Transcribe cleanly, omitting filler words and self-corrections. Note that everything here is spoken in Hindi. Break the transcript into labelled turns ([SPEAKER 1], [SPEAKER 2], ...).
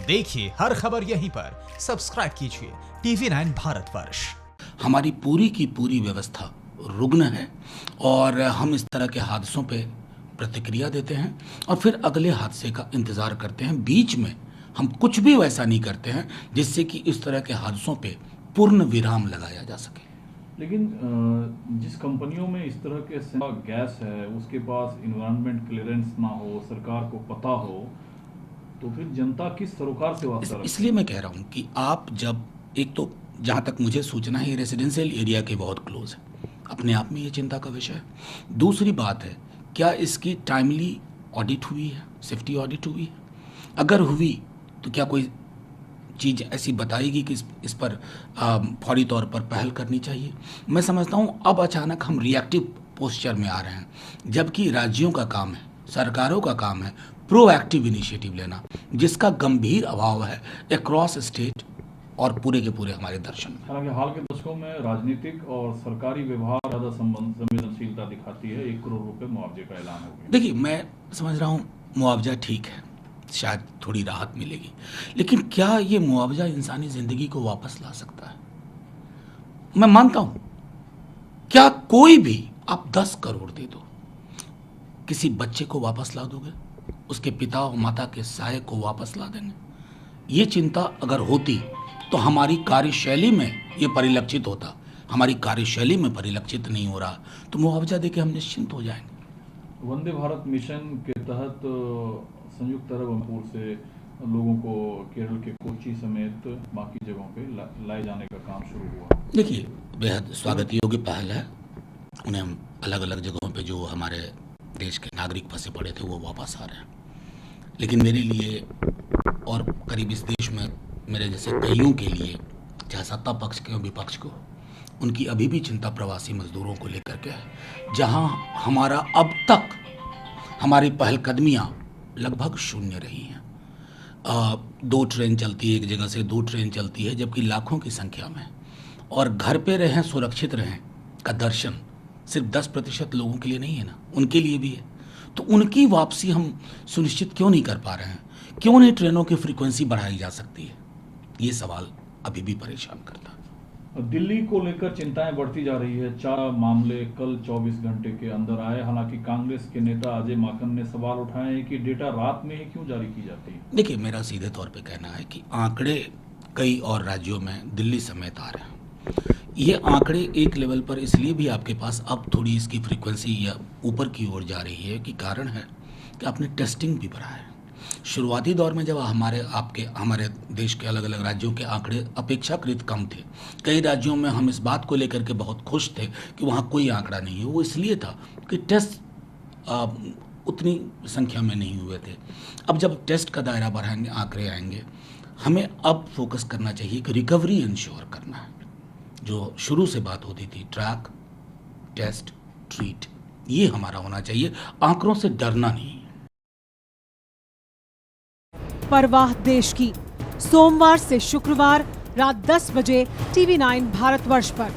[SPEAKER 1] देखिए हर खबर यहीं पर, सब्सक्राइब कीजिए TV9 भारतवर्ष।
[SPEAKER 2] हमारी पूरी की पूरी व्यवस्था रुग्ण है और हम इस तरह के हादसों पे प्रतिक्रिया देते हैं और फिर अगले हादसे का इंतज़ार करते हैं। बीच में हम कुछ भी वैसा नहीं करते हैं जिससे कि इस तरह के हादसों पे पूर्ण विराम लगाया जा सके।
[SPEAKER 3] लेकिन जिस कंपनियों में इस तरह के गैस है उसके पास इन्वायरमेंट क्लियरेंस ना हो, सरकार को पता हो, तो फिर जनता किस सरोकार से वास्ता रखे?
[SPEAKER 2] इसलिए मैं कह रहा हूँ कि आप जब एक तो जहाँ तक मुझे सूचना है ये रेजिडेंशियल एरिया के बहुत क्लोज है, अपने आप में ये चिंता का विषय है। दूसरी बात है, क्या इसकी टाइमली ऑडिट हुई है, सेफ्टी ऑडिट हुई है? अगर हुई तो क्या कोई चीज़ ऐसी बताएगी कि इस पर फौरी तौर पर पहल करनी चाहिए? मैं समझता हूँ अब अचानक हम रिएक्टिव पोस्चर में आ रहे हैं, जबकि राज्यों का काम है, सरकारों का काम है प्रोएक्टिव इनिशिएटिव लेना, जिसका गंभीर अभाव है अक्रॉस स्टेट और पूरे के पूरे हमारे दर्शन में।
[SPEAKER 3] हालांकि हाल के दशकों में राजनीतिक और सरकारी व्यवहार ज़्यादा संवेदनशीलता दिखाती है। 1 करोड़ रुपए मुआवजे का ऐलान हो गया।
[SPEAKER 2] देखिए, मैं समझ रहा हूँ मुआवजा ठीक है, शायद थोड़ी राहत मिलेगी, लेकिन क्या ये मुआवजा इंसानी ज़िंदगी को वापस ला सकता है? मैं मानता हूँ, क्या कोई भी आप 10 करोड़ दे दो, किसी बच्चे को वापस ला दोगे? उसके पिता और माता के साये को वापस ला देंगे? ये चिंता अगर होती तो हमारी कार्यशैली में ये परिलक्षित होता। हमारी कार्यशैली में परिलक्षित नहीं हो रहा तो मुआवजा देके हम निश्चिंत हो जाएंगे।
[SPEAKER 3] वंदे भारत मिशन के तहत संयुक्त अरब अमीरात से लोगों को केरल के कोच्चि समेत बाकी जगहों पे लाए जाने का काम शुरू हुआ।
[SPEAKER 2] देखिए, बेहद स्वागत योग्य पहल है। उन्हें हम अलग अलग जगहों पे जो हमारे देश के नागरिक फंसे पड़े थे वो वापस आ रहे हैं, लेकिन मेरे लिए और करीब इस देश में मेरे जैसे कईयों के लिए, चाहे सत्ता पक्ष के और विपक्ष को, उनकी अभी भी चिंता प्रवासी मजदूरों को लेकर के है। जहां हमारा अब तक हमारी पहलकदमियां लगभग शून्य रही हैं। 2 ट्रेन चलती है एक जगह से, 2 ट्रेन चलती है, जबकि लाखों की संख्या में, और घर पे रहें सुरक्षित रहें का दर्शन सिर्फ 10% लोगों के लिए नहीं है ना, उनके लिए भी है। तो उनकी वापसी हम सुनिश्चित क्यों नहीं कर पा रहे हैं? क्यों नहीं ट्रेनों की फ्रीक्वेंसी बढ़ाई जा सकती है? ये सवाल अभी भी परेशान करता है।
[SPEAKER 3] दिल्ली को लेकर चिंताएं बढ़ती जा रही है। 4 मामले कल 24 घंटे के अंदर आए। हालांकि कांग्रेस के नेता अजय माकन ने सवाल उठाए हैं कि डेटा रात में ही क्यों जारी की जाती है।
[SPEAKER 2] देखिए, मेरा सीधे तौर पे कहना है कि आंकड़े कई और राज्यों में दिल्ली समेत आ रहे हैं। ये आंकड़े एक लेवल पर इसलिए भी आपके पास अब थोड़ी इसकी फ्रीक्वेंसी या ऊपर की ओर जा रही है कि कारण है कि आपने टेस्टिंग भी बढ़ाया है। शुरुआती दौर में जब हमारे देश के अलग अलग राज्यों के आंकड़े अपेक्षाकृत कम थे, कई राज्यों में हम इस बात को लेकर के बहुत खुश थे कि वहाँ कोई आंकड़ा नहीं है। वो इसलिए था कि टेस्ट उतनी संख्या में नहीं हुए थे। अब जब टेस्ट का दायरा बढ़ाएंगे, आंकड़े आएंगे, हमें अब फोकस करना चाहिए कि रिकवरी इंश्योर करना है। जो शुरू से बात होती थी, ट्रैक, टेस्ट, ट्रीट, ये हमारा होना चाहिए, आंकड़ों से डरना नहीं।
[SPEAKER 4] परवाह देश की, सोमवार से शुक्रवार रात 10 बजे TV9 भारतवर्ष पर।